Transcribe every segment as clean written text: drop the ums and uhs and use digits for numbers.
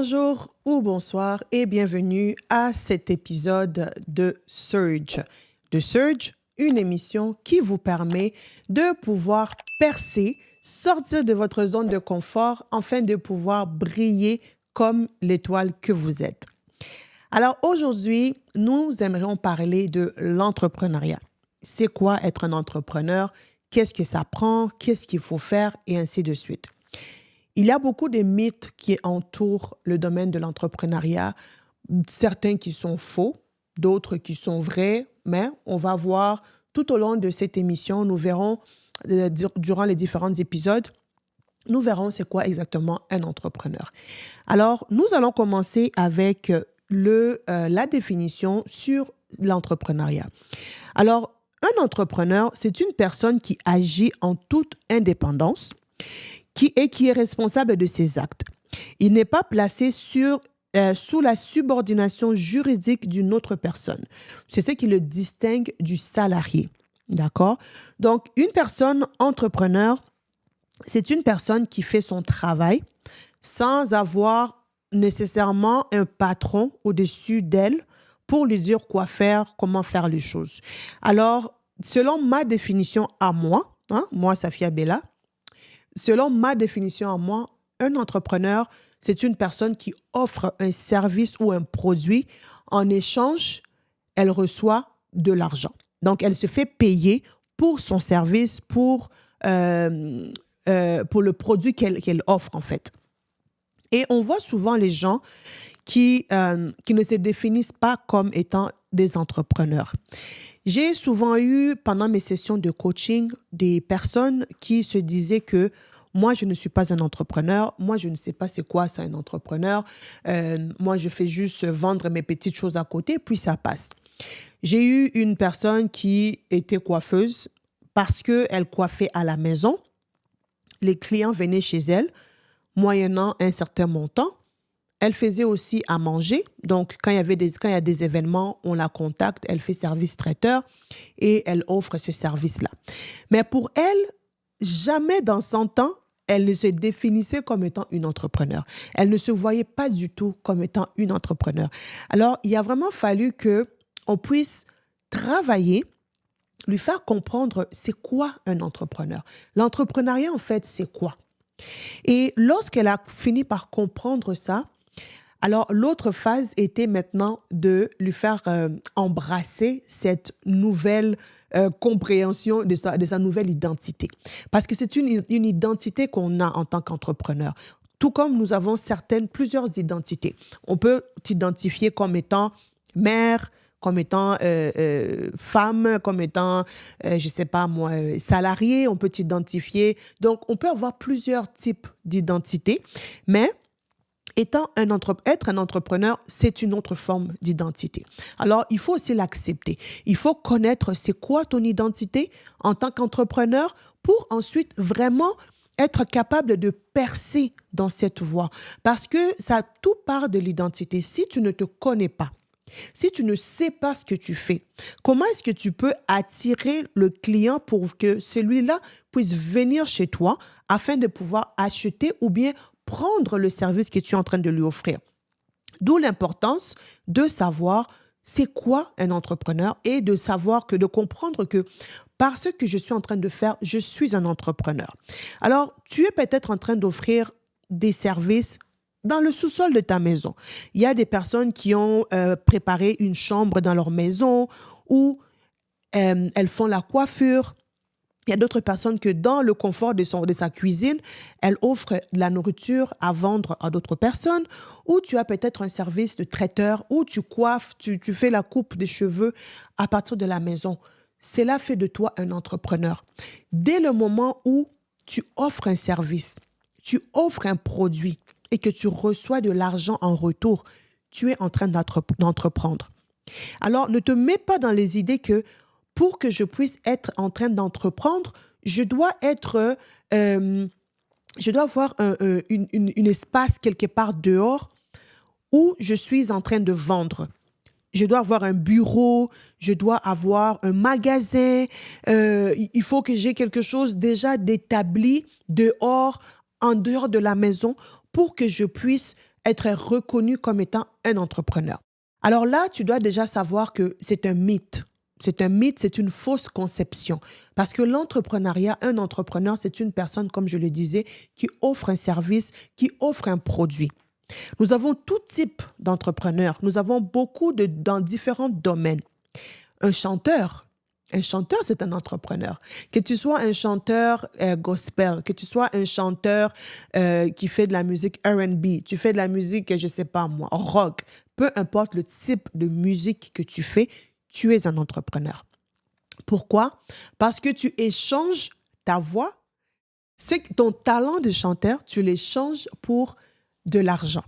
Bonjour ou bonsoir et bienvenue à cet épisode de Surge. De Surge, une émission qui vous permet de pouvoir percer, sortir de votre zone de confort afin de pouvoir briller comme l'étoile que vous êtes. Alors aujourd'hui, nous aimerions parler de l'entrepreneuriat. C'est quoi être un entrepreneur? Qu'est-ce que ça prend? Qu'est-ce qu'il faut faire? Et ainsi de suite. Il y a beaucoup de mythes qui entourent le domaine de l'entrepreneuriat, certains qui sont faux, d'autres qui sont vrais, mais on va voir tout au long de cette émission, nous verrons durant les différents épisodes, nous verrons c'est quoi exactement un entrepreneur. Alors, nous allons commencer avec la définition sur l'entrepreneuriat. Alors, un entrepreneur, c'est une personne qui agit en toute indépendance, qui est responsable de ses actes. Il n'est pas placé sous la subordination juridique d'une autre personne. C'est ce qui le distingue du salarié. D'accord? Donc, une personne entrepreneur, c'est une personne qui fait son travail sans avoir nécessairement un patron au-dessus d'elle pour lui dire quoi faire, comment faire les choses. Alors, selon ma définition à moi, moi, Safia Bella, selon ma définition à moi, un entrepreneur, c'est une personne qui offre un service ou un produit. En échange, elle reçoit de l'argent. Donc, elle se fait payer pour son service, pour le produit qu'elle offre, en fait. Et on voit souvent les gens qui ne se définissent pas comme étant des entrepreneurs. J'ai souvent eu, pendant mes sessions de coaching, des personnes qui se disaient que moi, je ne suis pas un entrepreneur. Moi, je ne sais pas c'est quoi ça, un entrepreneur. Moi, je fais juste vendre mes petites choses à côté, puis ça passe. J'ai eu une personne qui était coiffeuse parce qu'elle coiffait à la maison. Les clients venaient chez elle, moyennant un certain montant. Elle faisait aussi à manger. Donc, quand il y a des événements, on la contacte, elle fait service traiteur et elle offre ce service-là. Mais pour elle, jamais dans 100 ans, elle ne se définissait comme étant une entrepreneur. Elle ne se voyait pas du tout comme étant une entrepreneur. Alors, il a vraiment fallu qu'on puisse travailler, lui faire comprendre c'est quoi un entrepreneur. L'entrepreneuriat, en fait, c'est quoi? Et lorsqu'elle a fini par comprendre ça, alors l'autre phase était maintenant de lui faire embrasser cette nouvelle compréhension de sa nouvelle identité. Parce que c'est une identité qu'on a en tant qu'entrepreneur. Tout comme nous avons plusieurs identités. On peut t'identifier comme étant mère, comme étant femme, comme étant, je sais pas moi, salarié, on peut t'identifier. Donc, on peut avoir plusieurs types d'identités, mais être un entrepreneur, c'est une autre forme d'identité. Alors, il faut aussi l'accepter. Il faut connaître c'est quoi ton identité en tant qu'entrepreneur pour ensuite vraiment être capable de percer dans cette voie. Parce que tout part de l'identité. Si tu ne te connais pas, si tu ne sais pas ce que tu fais, comment est-ce que tu peux attirer le client pour que celui-là puisse venir chez toi afin de pouvoir acheter ou bien prendre le service que tu es en train de lui offrir? D'où l'importance de savoir c'est quoi un entrepreneur et de comprendre que parce que je suis en train de faire, je suis un entrepreneur. Alors, tu es peut-être en train d'offrir des services dans le sous-sol de ta maison. Il y a des personnes qui ont préparé une chambre dans leur maison où elles font la coiffure. Il y a d'autres personnes que dans le confort de sa cuisine, elles offrent de la nourriture à vendre à d'autres personnes. Ou tu as peut-être un service de traiteur où tu coiffes, tu fais la coupe des cheveux à partir de la maison. Cela fait de toi un entrepreneur. Dès le moment où tu offres un service, tu offres un produit et que tu reçois de l'argent en retour, tu es en train d'entreprendre. Alors, ne te mets pas dans les idées que pour que je puisse être en train d'entreprendre, je dois avoir un espace quelque part dehors où je suis en train de vendre. Je dois avoir un bureau, je dois avoir un magasin. Il faut que j'ai quelque chose déjà d'établi dehors, en dehors de la maison, pour que je puisse être reconnu comme étant un entrepreneur. Alors là, tu dois déjà savoir que c'est un mythe. C'est un mythe, c'est une fausse conception. Parce que l'entrepreneuriat, un entrepreneur, c'est une personne, comme je le disais, qui offre un service, qui offre un produit. Nous avons tout type d'entrepreneurs. Nous avons beaucoup dans différents domaines. Un chanteur, c'est un entrepreneur. Que tu sois un chanteur gospel, que tu sois un chanteur qui fait de la musique R&B, tu fais de la musique, je ne sais pas moi, rock, peu importe le type de musique que tu fais, tu es un entrepreneur. Pourquoi? Parce que tu échanges ta voix, c'est que ton talent de chanteur, tu l'échanges pour de l'argent.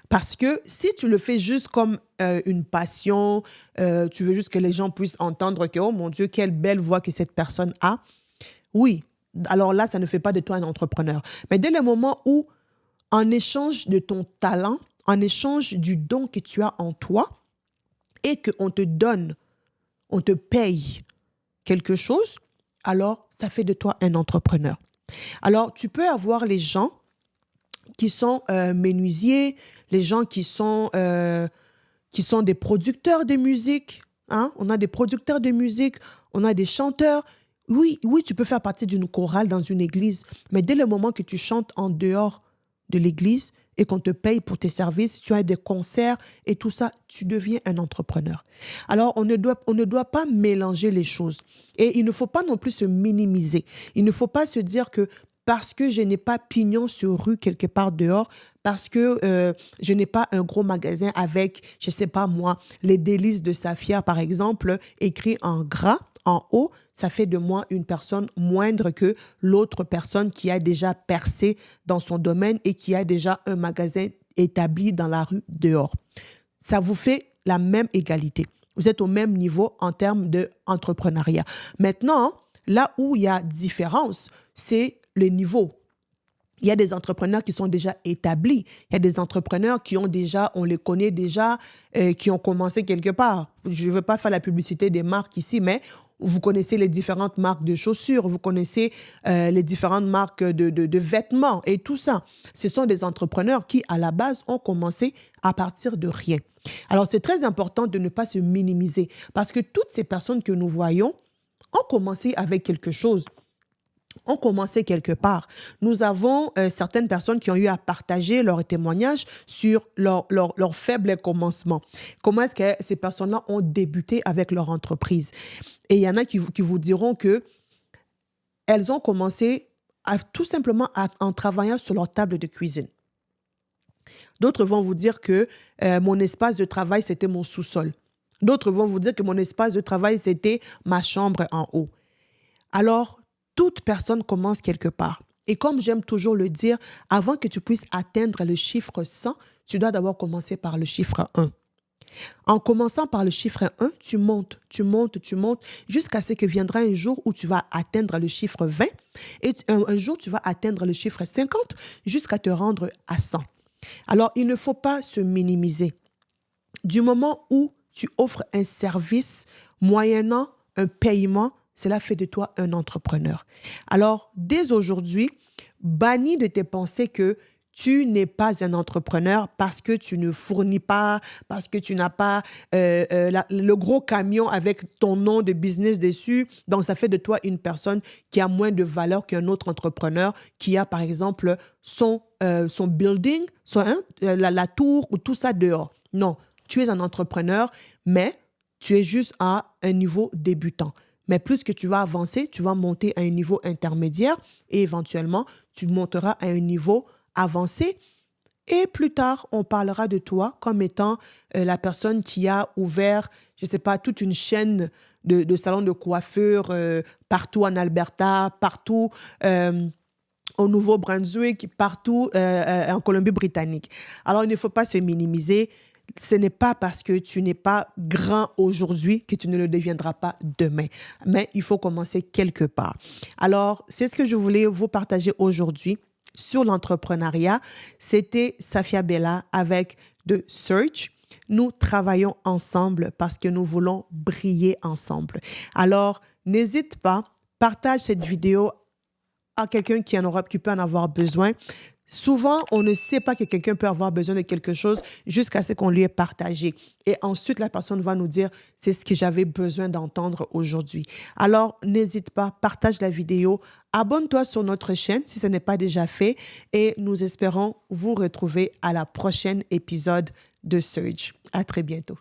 Parce que si tu le fais juste comme une passion, tu veux juste que les gens puissent entendre que, oh mon Dieu, quelle belle voix que cette personne a, oui, alors là, ça ne fait pas de toi un entrepreneur. Mais dès le moment où, en échange de ton talent, en échange du don que tu as en toi, et qu'on te donne, on te paye quelque chose, alors ça fait de toi un entrepreneur. Alors, tu peux avoir les gens qui sont menuisiers, les gens qui sont des producteurs de musique. Hein? On a des producteurs de musique, on a des chanteurs. Oui, tu peux faire partie d'une chorale dans une église, mais dès le moment que tu chantes en dehors de l'église et qu'on te paye pour tes services, tu as des concerts et tout ça, tu deviens un entrepreneur. Alors, on ne doit pas mélanger les choses. Et il ne faut pas non plus se minimiser. Il ne faut pas se dire que parce que je n'ai pas pignon sur rue quelque part dehors, parce que je n'ai pas un gros magasin avec, je ne sais pas moi, les délices de Safia, par exemple, écrit en gras, en haut, ça fait de moi une personne moindre que l'autre personne qui a déjà percé dans son domaine et qui a déjà un magasin établi dans la rue dehors. Ça vous fait la même égalité. Vous êtes au même niveau en termes d'entrepreneuriat. Maintenant, là où il y a différence, c'est le niveau. Il y a des entrepreneurs qui sont déjà établis. Il y a des entrepreneurs qui ont déjà, on les connaît déjà, qui ont commencé quelque part. Je ne veux pas faire la publicité des marques ici, mais vous connaissez les différentes marques de chaussures, vous connaissez les différentes marques de vêtements et tout ça. Ce sont des entrepreneurs qui, à la base, ont commencé à partir de rien. Alors, c'est très important de ne pas se minimiser parce que toutes ces personnes que nous voyons ont commencé avec quelque chose. Ont commencé quelque part. Nous avons certaines personnes qui ont eu à partager leurs témoignages sur leur faible commencement. Comment est-ce que ces personnes-là ont débuté avec leur entreprise? Et il y en a qui vous diront que elles ont commencé tout simplement en travaillant sur leur table de cuisine. D'autres vont vous dire que mon espace de travail, c'était mon sous-sol. D'autres vont vous dire que mon espace de travail, c'était ma chambre en haut. Alors, toute personne commence quelque part. Et comme j'aime toujours le dire, avant que tu puisses atteindre le chiffre 100, tu dois d'abord commencer par le chiffre 1. En commençant par le chiffre 1, tu montes, jusqu'à ce que viendra un jour où tu vas atteindre le chiffre 20 et un jour tu vas atteindre le chiffre 50 jusqu'à te rendre à 100. Alors, il ne faut pas se minimiser. Du moment où tu offres un service moyennant un paiement, cela fait de toi un entrepreneur. Alors, dès aujourd'hui, bannis de tes pensées que tu n'es pas un entrepreneur parce que tu ne fournis pas, parce que tu n'as pas le gros camion avec ton nom de business dessus. Donc, ça fait de toi une personne qui a moins de valeur qu'un autre entrepreneur qui a, par exemple, son building, la tour ou tout ça dehors. Non, tu es un entrepreneur, mais tu es juste à un niveau débutant. Mais plus que tu vas avancer, tu vas monter à un niveau intermédiaire et éventuellement, tu monteras à un niveau avancé. Et plus tard, on parlera de toi comme étant la personne qui a ouvert, je ne sais pas, toute une chaîne de salons de coiffure partout en Alberta, partout au Nouveau-Brunswick, partout en Colombie-Britannique. Alors, il ne faut pas se minimiser. Ce n'est pas parce que tu n'es pas grand aujourd'hui que tu ne le deviendras pas demain. Mais il faut commencer quelque part. Alors, c'est ce que je voulais vous partager aujourd'hui sur l'entrepreneuriat. C'était Safia Bella avec The Search. Nous travaillons ensemble parce que nous voulons briller ensemble. Alors, n'hésite pas, partage cette vidéo à quelqu'un qui peut en avoir besoin. Souvent, on ne sait pas que quelqu'un peut avoir besoin de quelque chose jusqu'à ce qu'on lui ait partagé. Et ensuite, la personne va nous dire, c'est ce que j'avais besoin d'entendre aujourd'hui. Alors, n'hésite pas, partage la vidéo, abonne-toi sur notre chaîne si ce n'est pas déjà fait et nous espérons vous retrouver à la prochaine épisode de Surge. À très bientôt.